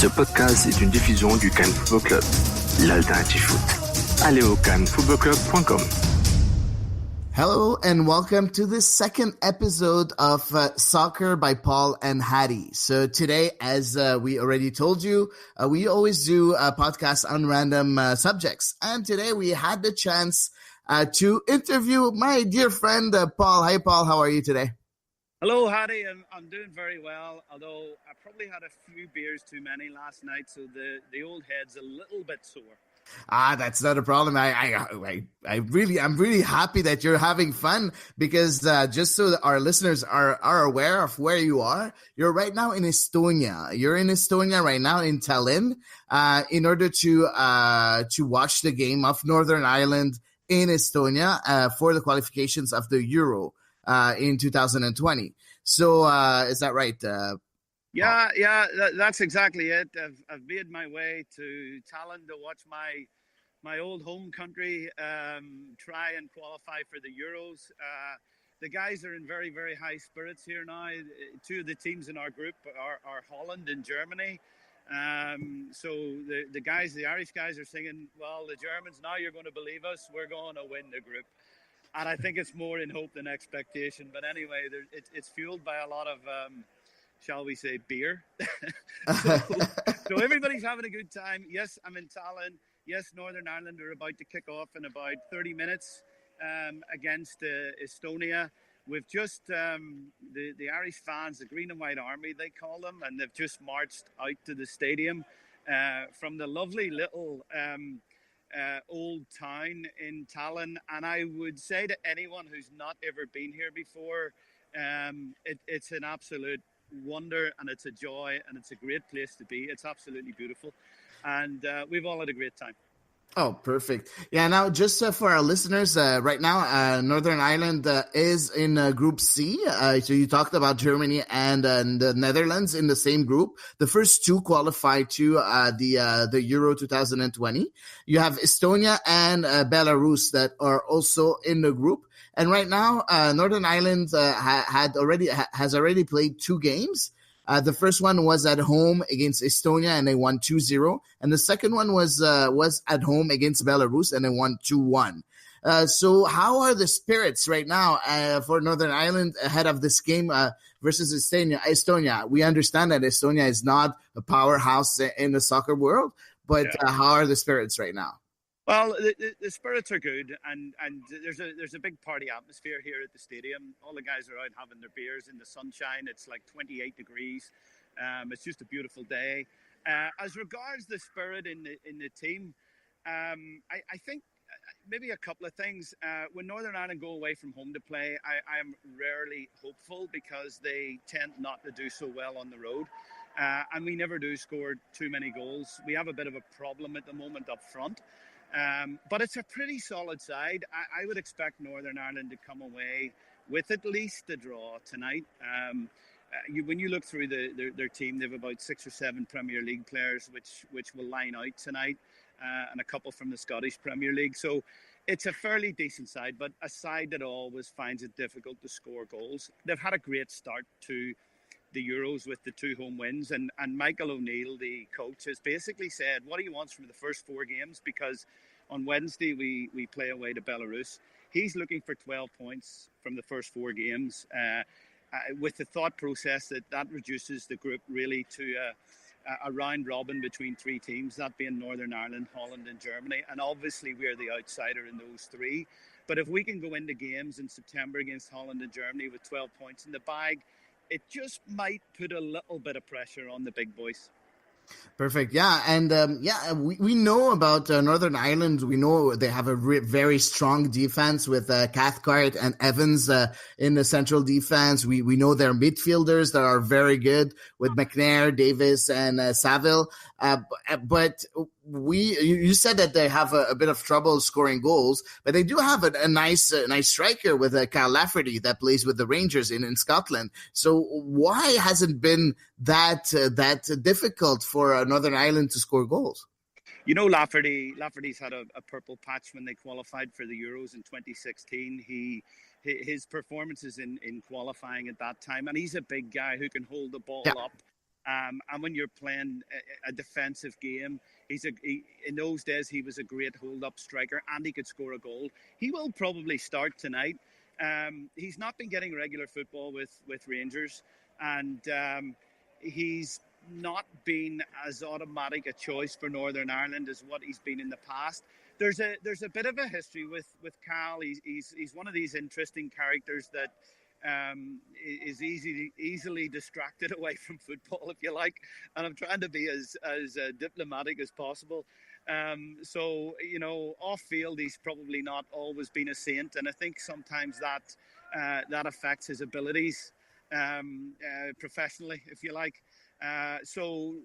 Ce podcast est une diffusion du Cannes Football Club, l'alternative foot. Allez au cannesfootballclub.com. Hello and welcome to the second episode of Soccer by Paul and Hady. So today, as we already told you, we always do a podcast on random subjects. And today we had the chance to interview my dear friend, Paul. Hi, Paul. How are you today? Hello, Hady. I'm doing very well, although I probably had a few beers too many last night, so the old head's a little bit sore. That's not a problem. I'm really happy that you're having fun because just so that our listeners are aware of where you are, you're right now in Estonia. You're in Estonia right now in Tallinn, in order to watch the game of Northern Ireland in Estonia for the qualifications of the Euro in 2020. So is that right? Yeah, that's exactly it. I've made my way to Tallinn to watch my old home country try and qualify for the Euros. The guys are in very, very high spirits here now. Two of the teams in our group are Holland and Germany. So the Irish guys are singing, well, the Germans, now you're going to believe us, we're going to win the group. And I think it's more in hope than expectation. But anyway, it's fueled by a lot of... shall we say, beer. so everybody's having a good time. Yes, I'm in Tallinn. Yes, Northern Ireland are about to kick off in about 30 minutes against Estonia. We've just, the Irish fans, the Green and White Army, they call them, and they've just marched out to the stadium from the lovely little old town in Tallinn. And I would say to anyone who's not ever been here before, it's an absolute wonder, and it's a joy, and it's a great place to be. It's absolutely beautiful, and we've all had a great time. Oh, perfect. Yeah, now just for our listeners, right now, Northern Ireland is in Group C. So you talked about Germany and the Netherlands in the same group. The first two qualify to the Euro 2020. You have Estonia and Belarus that are also in the group. And right now, Northern Ireland has already played two games. The first one was at home against Estonia, and they won 2-0. And the second one was at home against Belarus, and they won 2-1. So how are the spirits right now for Northern Ireland ahead of this game versus Estonia? We understand that Estonia is not a powerhouse in the soccer world, but how are the spirits right now? Well, the spirits are good, and there's a big party atmosphere here at the stadium. All the guys are out having their beers in the sunshine. It's like 28 degrees. It's just a beautiful day. As regards the spirit in the team, I think maybe a couple of things. When Northern Ireland go away from home to play, I am rarely hopeful because they tend not to do so well on the road. And we never do score too many goals. We have a bit of a problem at the moment up front. But it's a pretty solid side. I would expect Northern Ireland to come away with at least a draw tonight. When you look through their team, they have about 6 or 7 Premier League players which will line out tonight, and a couple from the Scottish Premier League. So it's a fairly decent side, but a side that always finds it difficult to score goals. They've had a great start to the Euros with the 2 home wins, and Michael O'Neill, the coach, has basically said what he wants from the first 4 games, because on Wednesday we play away to Belarus. He's looking for 12 points from the first 4 games, with the thought process that reduces the group really to a round robin between 3 teams, that being Northern Ireland, Holland and Germany, and obviously we're the outsider in those 3. But if we can go into games in September against Holland and Germany with 12 points in the bag, it just might put a little bit of pressure on the big boys. Perfect. Yeah. And we know about Northern Ireland. We know they have a very strong defense with Cathcart and Evans in the central defense. We know their midfielders that are very good with McNair, Davis, and Saville. But you said that they have a bit of trouble scoring goals, but they do have a nice striker with Kyle Lafferty that plays with the Rangers in Scotland. So why hasn't been that difficult for Northern Ireland to score goals? You know, Lafferty's had a purple patch when they qualified for the Euros in 2016. His performances in qualifying at that time, and he's a big guy who can hold the ball up And when you're playing a defensive game, in those days he was a great hold-up striker, and he could score a goal. He will probably start tonight. He's not been getting regular football with Rangers, and he's not been as automatic a choice for Northern Ireland as what he's been in the past. There's a bit of a history with Cal. He's one of these interesting characters that is easily distracted away from football, if you like. And I'm trying to be as diplomatic as possible. So, off field, he's probably not always been a saint. And I think sometimes that affects his abilities professionally, if you like. So,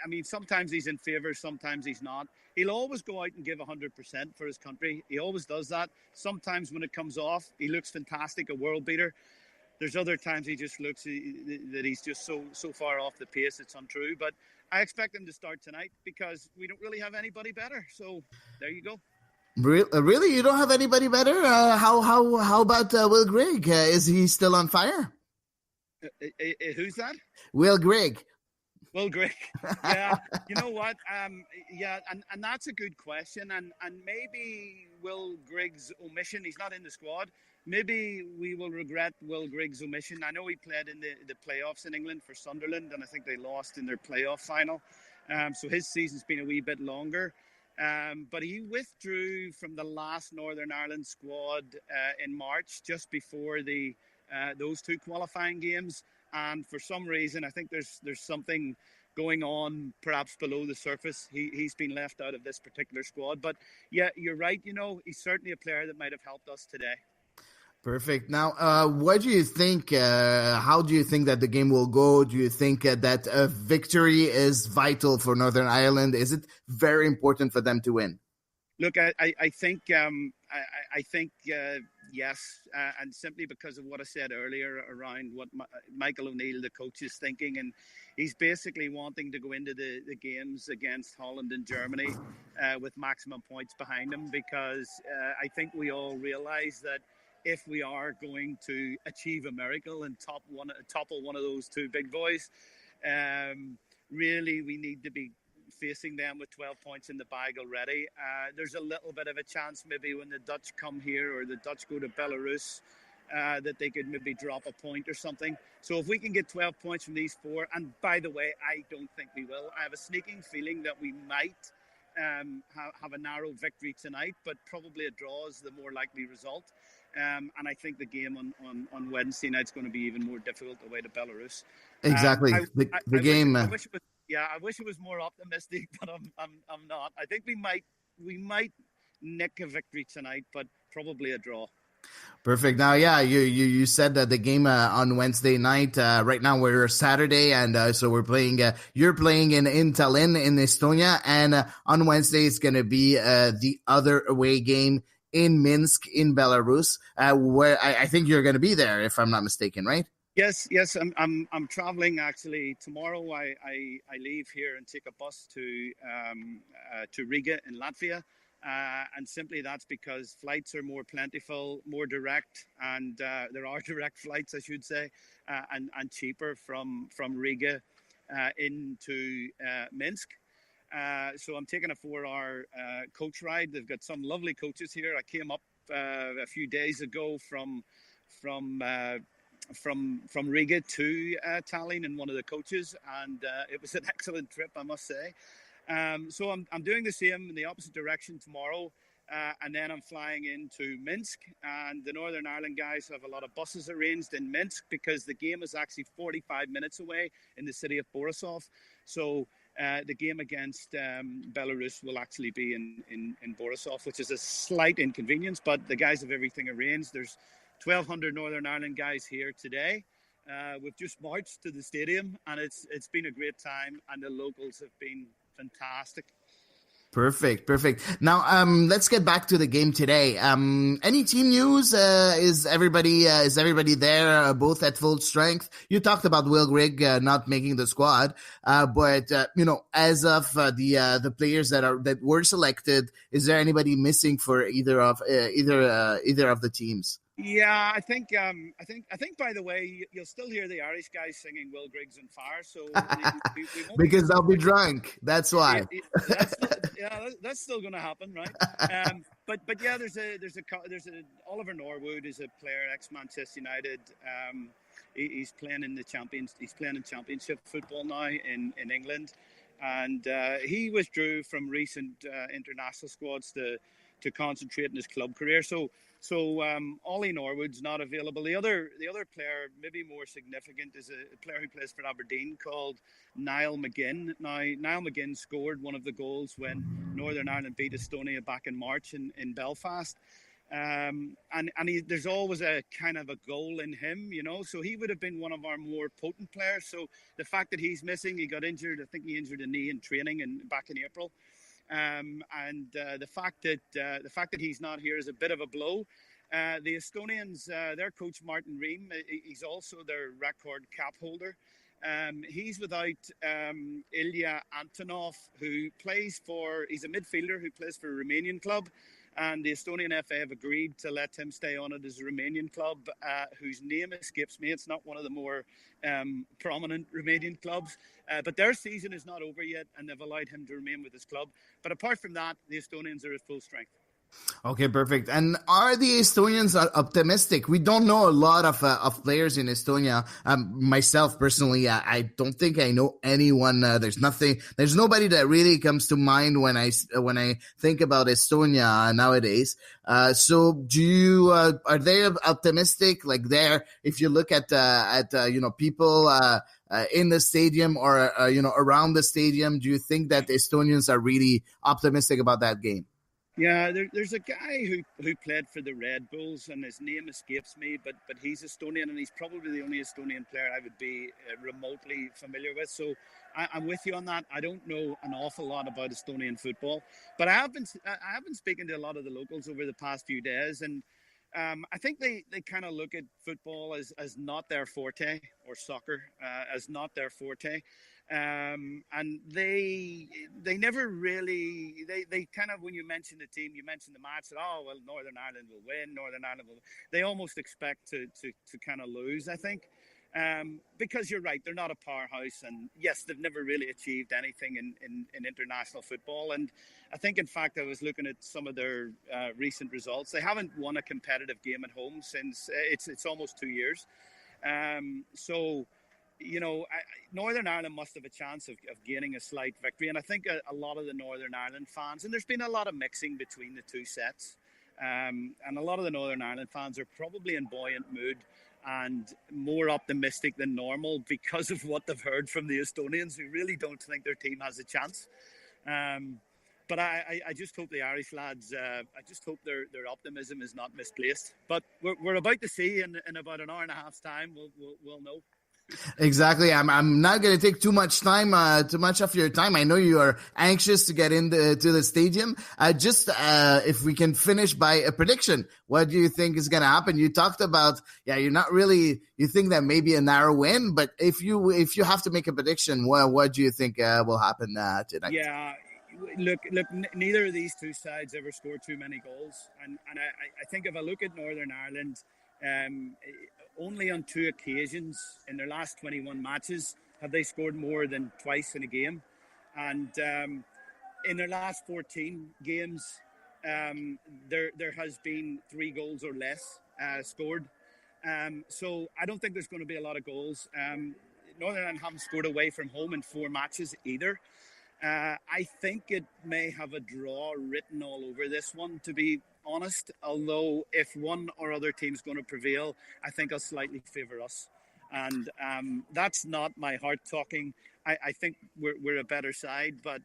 I mean, sometimes he's in favour, sometimes he's not. He'll always go out and give 100% for his country. He always does that. Sometimes when it comes off, he looks fantastic, a world beater. There's other times he just looks that he's just so far off the pace, it's untrue. But I expect him to start tonight because we don't really have anybody better. So there you go. Really? You don't have anybody better? How about Will Grigg? Is he still on fire? Who's that? Will Grigg. Will Grigg. Yeah, you know what? Yeah, and that's a good question. And maybe Will Grigg's omission, he's not in the squad. Maybe we will regret Will Grigg's omission. I know he played in the playoffs in England for Sunderland, and I think they lost in their playoff final. So his season's been a wee bit longer. But he withdrew from the last Northern Ireland squad in March, just before those two qualifying games. And for some reason, I think there's something going on perhaps below the surface. He's been left out of this particular squad. But yeah, you're right. He's certainly a player that might have helped us today. Perfect. Now, what do you think? How do you think that the game will go? Do you think that a victory is vital for Northern Ireland? Is it very important for them to win? Look, I think yes, and simply because of what I said earlier around what Michael O'Neill, the coach, is thinking, and he's basically wanting to go into the games against Holland and Germany with maximum points behind him, because I think we all realise that if we are going to achieve a miracle and topple one of those two big boys, really we need to be facing them with 12 points in the bag already. There's a little bit of a chance maybe when the Dutch come here or the Dutch go to Belarus that they could maybe drop a point or something. So if we can get 12 points from these four, and by the way, I don't think we will. I have a sneaking feeling that we might have a narrow victory tonight, but probably a draw is the more likely result. And I think the game on Wednesday night is going to be even more difficult away to Belarus. Exactly. The game. I wish it was more optimistic, but I'm not. I think we might nick a victory tonight, but probably a draw. Perfect. Now, yeah, you said that the game on Wednesday night. Right now we're Saturday, and so we're playing. You're playing in Tallinn in Estonia, and on Wednesday it's going to be the other away game in Minsk in Belarus, where I think you're going to be there, if I'm not mistaken, right? Yes. I'm traveling actually tomorrow. I leave here and take a bus to Riga in Latvia, and simply that's because flights are more plentiful, more direct, and there are direct flights, I should say, and cheaper from Riga into Minsk. So I'm taking a 4-hour coach ride. They've got some lovely coaches here. I came up a few days ago from Riga to Tallinn in one of the coaches, and it was an excellent trip, I must say. So I'm doing the same in the opposite direction tomorrow, and then I'm flying into Minsk, and the Northern Ireland guys have a lot of buses arranged in Minsk because the game is actually 45 minutes away in the city of Borisov. So the game against Belarus will actually be in Borisov, which is a slight inconvenience, but the guys have everything arranged. There's 1,200 Northern Ireland guys here today. We've just marched to the stadium, and it's been a great time, and the locals have been fantastic. Perfect. Now, let's get back to the game today. Any team news? Is everybody there, both at full strength? You talked about Will Grigg not making the squad, but as of the players that were selected, is there anybody missing for either of the teams? Yeah, I think. By the way, you'll still hear the Irish guys singing "Will Griggs and Fire," so we won't Because I'll be drunk. That's why. That's still going to happen, right? But yeah, there's a Oliver Norwood is a player, ex-Manchester United. He's playing in championship football now in England, and he withdrew from recent international squads to concentrate in his club career. So Ollie Norwood's not available. The other player, maybe more significant, is a player who plays for Aberdeen called Niall McGinn. Now, Niall McGinn scored one of the goals when Northern Ireland beat Estonia back in March in Belfast. And there's always a kind of a goal in him, so he would have been one of our more potent players. So the fact that he's missing, he got injured. I think he injured a knee in training back in April. The fact that he's not here is a bit of a blow. The Estonians, their coach Martin Ream, he's also their record cap holder. He's without Ilya Antonov, he's a midfielder who plays for a Romanian club. And the Estonian FA have agreed to let him stay on it as a Romanian club, whose name escapes me. It's not one of the more prominent Romanian clubs. But their season is not over yet, and they've allowed him to remain with his club. But apart from that, the Estonians are at full strength. Okay, perfect. And are the Estonians optimistic? We don't know a lot of players in Estonia. Myself personally, I don't think I know anyone. There's nobody that really comes to mind when I think about Estonia nowadays. So are they optimistic? Like if you look at people in the stadium or around the stadium, do you think that the Estonians are really optimistic about that game? Yeah, there's a guy who played for the Red Bulls, and his name escapes me, but he's Estonian, and he's probably the only Estonian player I would be remotely familiar with. So I'm with you on that. I don't know an awful lot about Estonian football, but I have been speaking to a lot of the locals over the past few days, and I think they kind of look at football as not their forte, or soccer as not their forte. And they never really, they kind of, when you mention the team, you mention the match, that, oh, well, Northern Ireland will win, they almost expect to kind of lose, I think. Because you're right, they're not a powerhouse, and yes, they've never really achieved anything in international football. And I think, in fact, I was looking at some of their recent results. They haven't won a competitive game at home since it's almost 2 years. Northern Ireland must have a chance of gaining a slight victory. And I think a lot of the Northern Ireland fans, and there's been a lot of mixing between the two sets, and a lot of the Northern Ireland fans are probably in buoyant mood and more optimistic than normal because of what they've heard from the Estonians, who really don't think their team has a chance. But I just hope the Irish lads, I just hope their optimism is not misplaced. But we're about to see in about an hour and a half's time. We'll know. Exactly. I'm not going to take too much of your time. I know you are anxious to get to the stadium. If we can finish by a prediction, what do you think is going to happen? You talked about, you think that maybe a narrow win, but if you have to make a prediction, what do you think will happen tonight? Yeah. Look, neither of these two sides ever scored too many goals. And I think if I look at Northern Ireland, only on 2 occasions in their last 21 matches have they scored more than twice in a game. And in their last 14 games, there has been 3 goals or less scored. So I don't think there's going to be a lot of goals. Northern Ireland haven't scored away from home in 4 matches either. I think it may have a draw written all over this one, to be honest, although if one or other team's going to prevail, I think I'll slightly favour us. And that's not my heart talking. I think we're a better side, but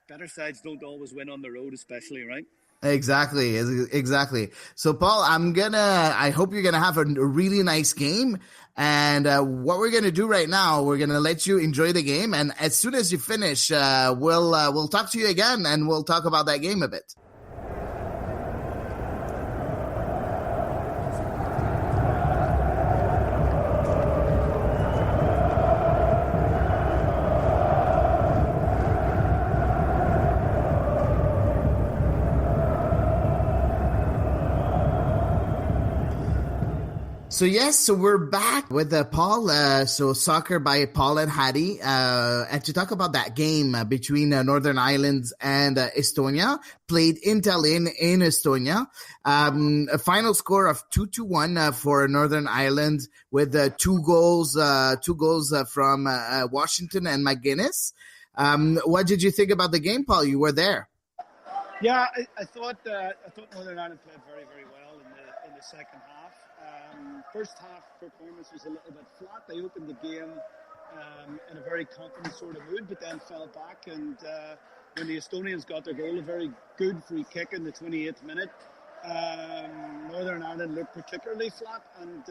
better sides don't always win on the road, especially, right? Exactly. So, Paul, I hope you're gonna have a really nice game. And what we're gonna do right now, we're gonna let you enjoy the game, and as soon as you finish, we'll talk to you again, and we'll talk about that game a bit. So we're back with Paul. So soccer by Paul and Hady, and to talk about that game between Northern Ireland and Estonia, played in Tallinn in Estonia. A final score of 2-1 for Northern Ireland, with two goals from Washington and McGuinness. What did you think about the game, Paul? You were there. Yeah, I thought Northern Ireland played very, very well in the second half. First half performance was a little bit flat. They opened the game in a very confident sort of mood, but then fell back. And when the Estonians got their goal, a very good free kick in the 28th minute, Northern Ireland looked particularly flat. And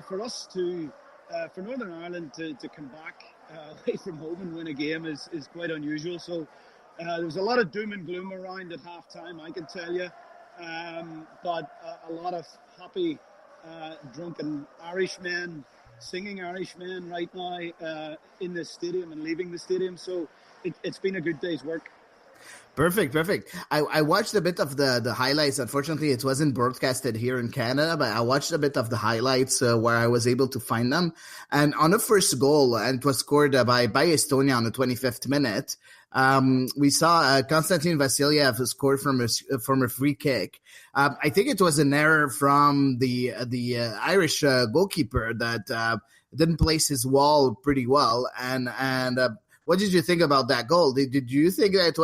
for Northern Ireland to come back away from home and win a game is quite unusual. So there was a lot of doom and gloom around at half time, I can tell you. But a lot of happy, drunken Irishmen, singing Irishmen right now in the stadium and leaving the stadium. So it's been a good day's work. Perfect. I watched a bit of the highlights. Unfortunately, it wasn't broadcasted here in Canada, but I watched a bit of the highlights where I was able to find them. And on the first goal, and it was scored by Estonia on the 25th minute, we saw Konstantin Vasilyev scored from a free kick. I think it was an error from the Irish goalkeeper that didn't place his wall pretty well. And what did you think about that goal? Did you think that it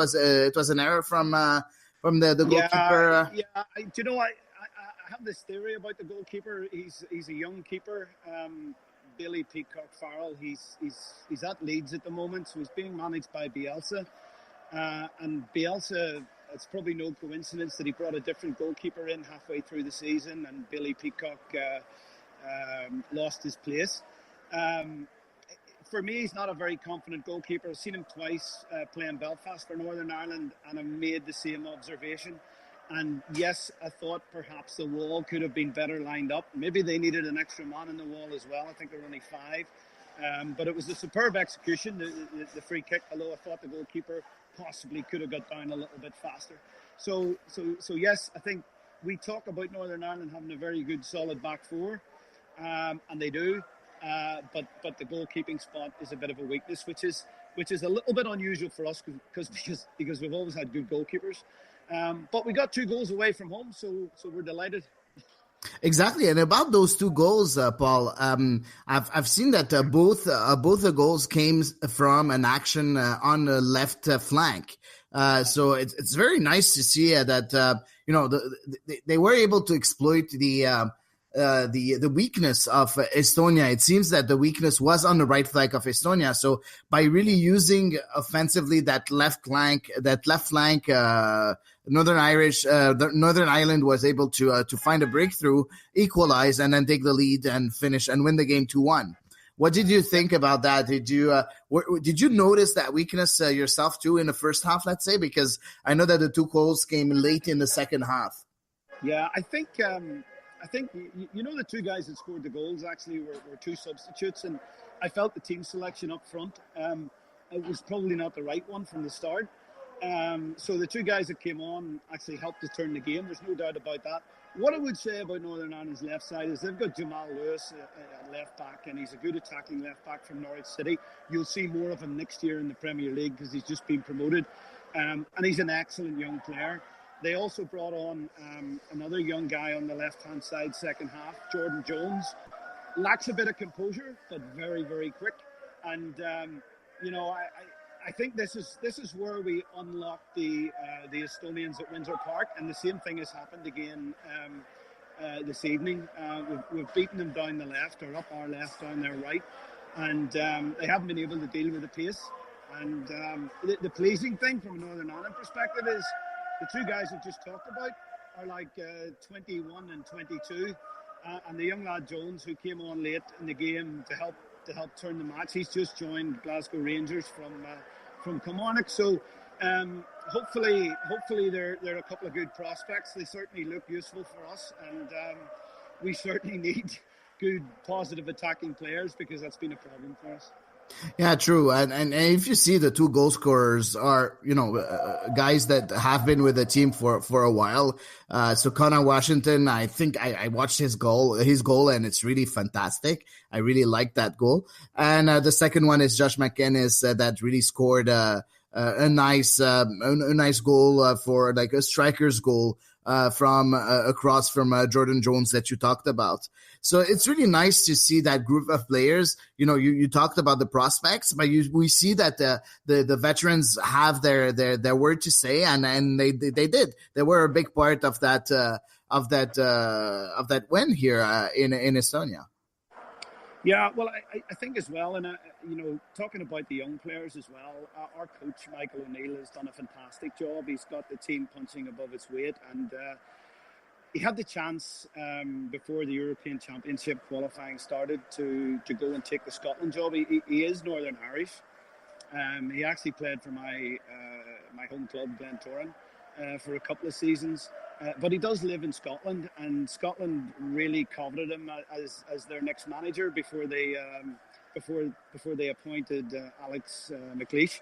was an error from the goalkeeper? Yeah. I have this theory about the goalkeeper. He's a young keeper. Billy Peacock Farrell. He's at Leeds at the moment, so he's being managed by Bielsa. And Bielsa, it's probably no coincidence that he brought a different goalkeeper in halfway through the season, and Billy Peacock lost his place. For me, he's not a very confident goalkeeper. I've seen him twice playing Belfast for Northern Ireland, and I made the same observation. And yes, I thought perhaps the wall could have been better lined up. Maybe they needed an extra man in the wall as well. I think there were only 5. But it was a superb execution, the free kick, although I thought the goalkeeper possibly could have got down a little bit faster. So yes, I think we talk about Northern Ireland having a very good, solid back four, and they do. But the goalkeeping spot is a bit of a weakness, which is a little bit unusual for us because we've always had good goalkeepers. But we got 2 goals away from home, so we're delighted. Exactly, and about those 2 goals, Paul, I've seen that both the goals came from an action on the left flank. So it's very nice to see that they were able to exploit the weakness of Estonia. It seems that the weakness was on the right flank of Estonia. So by really using offensively that left flank, Northern Ireland was able to find a breakthrough, equalize, and then take the lead and finish and win the game 2-1. What did you think about that? Did you notice that weakness yourself too in the first half? Let's say, because I know that the 2 goals came late in the second half. Yeah, I think the 2 guys that scored the goals actually were 2 substitutes, and I felt the team selection up front it was probably not the right one from the start. So the 2 guys that came on actually helped to turn the game. There's no doubt about that. What I would say about Northern Ireland's left side is they've got Jamal Lewis at left back, and he's a good attacking left back from Norwich City. You'll see more of him next year in the Premier League because he's just been promoted, and he's an excellent young player. They also brought on another young guy on the left-hand side, second half, Jordan Jones. Lacks a bit of composure, but very, very quick. And I think this is where we unlock the Estonians at Windsor Park, and the same thing has happened again this evening. We've beaten them down the left, or up our left, down their right, and they haven't been able to deal with the pace. And the pleasing thing from a Northern Ireland perspective is the 2 guys we've just talked about are like 21 and 22, and the young lad Jones, who came on late in the game to help turn the match, he's just joined Glasgow Rangers from Kilmarnock. So hopefully they're a couple of good prospects. They certainly look useful for us, and we certainly need good, positive attacking players because that's been a problem for us. Yeah, true. And if you see the two goal scorers are, guys that have been with the team for a while. So Connor Washington, I think I watched his goal, and it's really fantastic. I really like that goal. And the second one is Josh McInnes that really scored a nice goal for like a striker's goal from across from Jordan Jones that you talked about. So it's really nice to see that group of players. You talked about the prospects, but we see that the veterans have their word to say, and they did. They were a big part of that win here in Estonia. Yeah, well, I think as well, and talking about the young players as well, our coach Michael O'Neill has done a fantastic job. He's got the team punching above its weight, and he had the chance before the European Championship qualifying started to go and take the Scotland job. He is Northern Irish. He actually played for my home club, Glentoran, for a couple of seasons. But he does live in Scotland, and Scotland really coveted him as their next manager before they appointed Alex McLeish.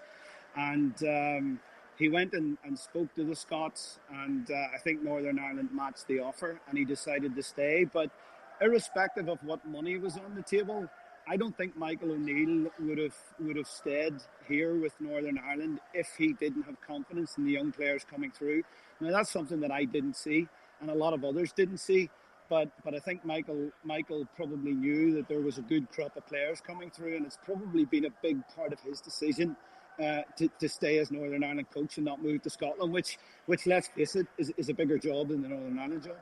And he went and spoke to the Scots, and I think Northern Ireland matched the offer, and he decided to stay. But irrespective of what money was on the table, I don't think Michael O'Neill would have stayed here with Northern Ireland if he didn't have confidence in the young players coming through. Now, that's something that I didn't see, and a lot of others didn't see. But I think Michael probably knew that there was a good crop of players coming through, and it's probably been a big part of his decision to stay as Northern Ireland coach and not move to Scotland, which let's face it, is a bigger job than the Northern Ireland job.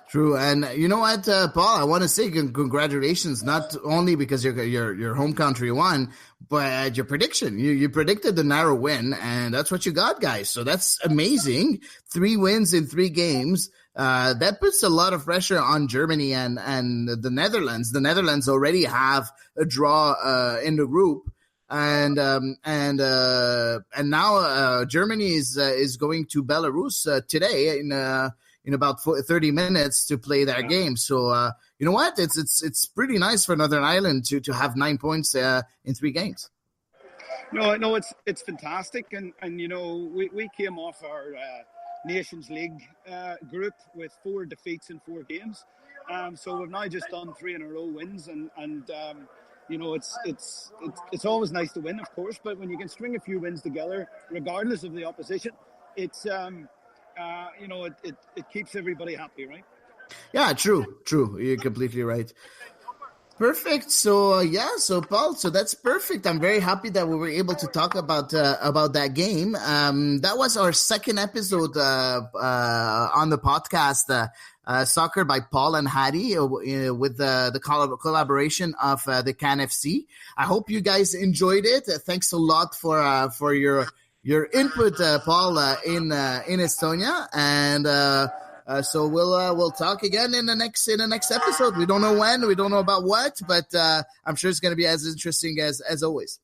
True, and you know what, Paul? I want to say congratulations, not only because your home country won, but your prediction. You predicted the narrow win, and that's what you got, guys. So that's amazing. 3 wins in 3 games. That puts a lot of pressure on Germany and the Netherlands. The Netherlands already have a draw in the group. And now Germany is going to Belarus today in about 30 minutes to play their game. So you know what? It's pretty nice for Northern Ireland to have 9 points in 3 games. No, it's fantastic, and we came off our Nations League group with 4 defeats in 4 games. So we've now just done 3 in a row wins, and it's always nice to win, of course, but when you can string a few wins together, regardless of the opposition, it's it keeps everybody happy, right? Yeah, true. You're completely right. Perfect. So Paul, so that's perfect. I'm very happy that we were able to talk about that game. That was our second episode on the podcast, Soccer by Paul and Hady, with the collaboration of the CAN FC. I hope you guys enjoyed it. Thanks a lot for your input, Paul, in Estonia, and so we'll talk again in the next episode. We don't know when, we don't know about what, but I'm sure it's going to be as interesting as always.